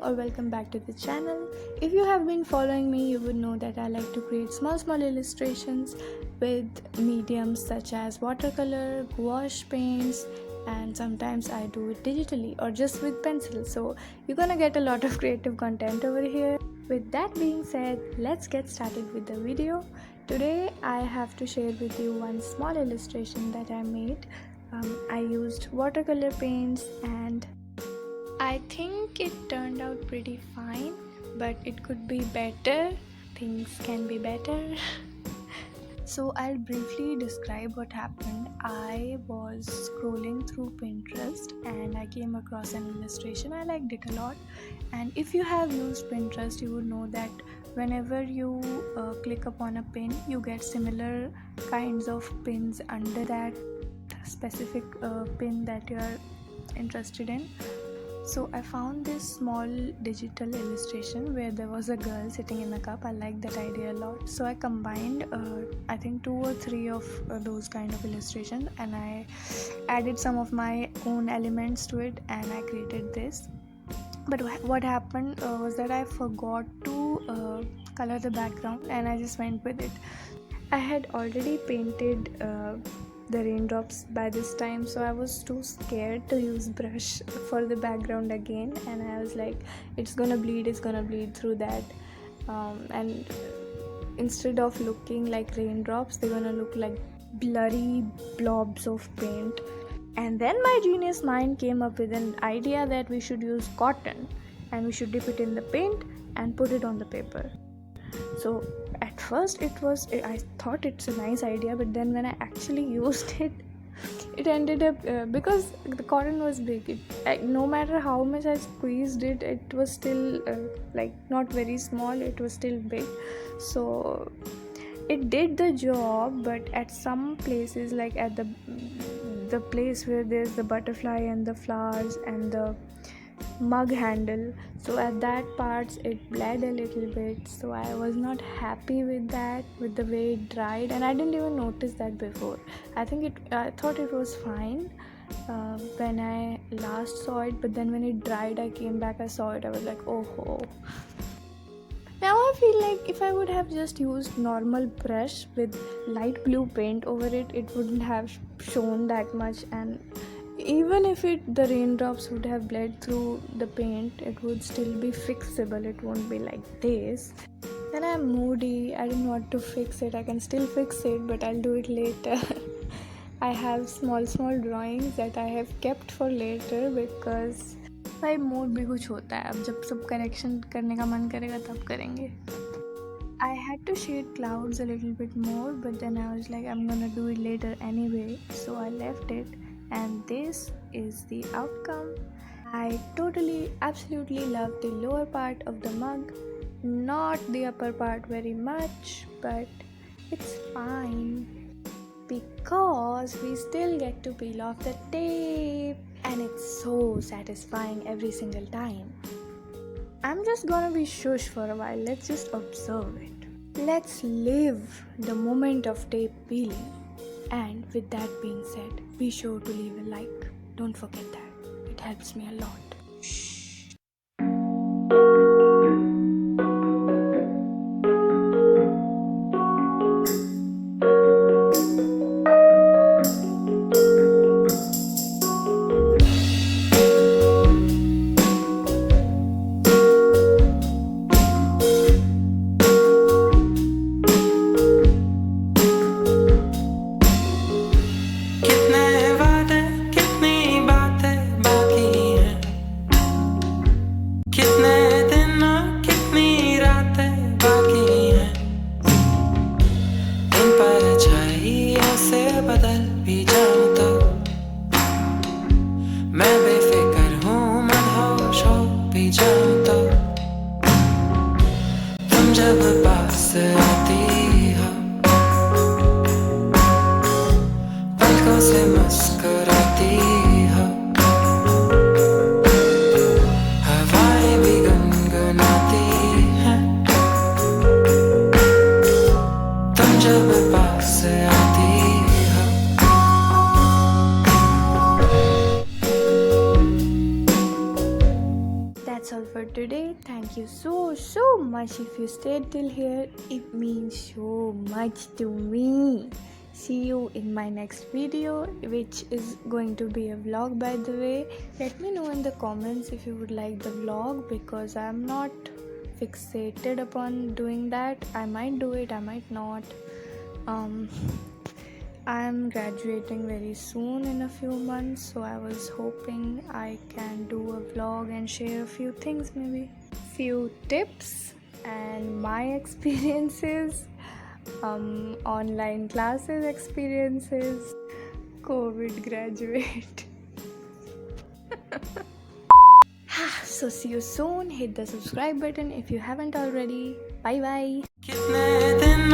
or welcome back to the channel. If you have been following me, you would know that I like to create small illustrations with mediums such as watercolor, gouache paints, and sometimes I do it digitally or just with pencil. So you're gonna get a lot of creative content over here. With that being said, let's get started with the video. Today I have to share with you one small illustration that I made. I used watercolor paints and I think it turned out pretty fine, but it could be better. Things can be better. So I'll briefly describe what happened. I was scrolling through Pinterest and I came across an illustration. I liked it a lot, and if you have used Pinterest, you would know that whenever you click upon a pin, you get similar kinds of pins under that specific pin that you are interested in. So I found this small digital illustration where there was a girl sitting in a cup. I liked that idea a lot. So I combined I think 2 or 3 of those kind of illustrations, and I added some of my own elements to it, and I created this. But what happened was that I forgot to color the background, and I just went with it. I had already painted the raindrops by this time, so I was too scared to use brush for the background again, and I was like, it's gonna bleed through that, and instead of looking like raindrops, they're gonna look like blurry blobs of paint. And then my genius mind came up with an idea that we should use cotton and we should dip it in the paint and put it on the paper. So at first I thought it's a nice idea, but then when I actually used it, it ended up because the cotton was big, no matter how much I squeezed it, it was still like not very small, it was still big. So it did the job, but at some places, like at the place where there's the butterfly and the flowers and the mug handle, so at that parts it bled a little bit. So I was not happy with that, with the way it dried, and I didn't even notice that before. I thought it was fine when I last saw it, but then when it dried, I came back, I saw it, I was like, oh. Now I feel like if I would have just used normal brush with light blue paint over it, it wouldn't have shown that much, and even if the raindrops would have bled through the paint, it would still be fixable. It won't be like this. Then I'm moody, I don't want to fix it. I can still fix it, but I'll do it later. I have small drawings that I have kept for later because भाई mood भी कुछ होता है, अब जब सब correction करने का मन करेगा तब करेंगे. I had to shade clouds a little bit more, but then I was like, I'm gonna do it later anyway, so I left it, and this is the outcome. I absolutely love the lower part of the mug, not the upper part very much, but it's fine because we still get to peel off the tape, and it's so satisfying every single time. I'm just gonna be shush for a while. Let's just observe it. Let's live the moment of tape peeling. And with that being said, be sure to leave a like. Don't forget that. It helps me a lot. बदल भी जाऊं तो मैं बेफिकर हूँ मधोश हो भी जाऊं तो तुम जब पास आती हो पलकों से मुस्कुराती हो हवाएं भी गुनगुनाती हैं तुम जब पास आती हो. that's all for today. Thank you so much if you stayed till here. It means so much to me. See you in my next video, which is going to be a vlog, by the way. Let me know in the comments if you would like the vlog, because I'm not fixated upon doing that. I might do it, I might not. I'm graduating very soon in a few months, so I was hoping I can do a vlog and share a few things, maybe few tips and my experiences, online classes experiences, COVID graduate. So see you soon. Hit the subscribe button if you haven't already. Bye bye. Kitne din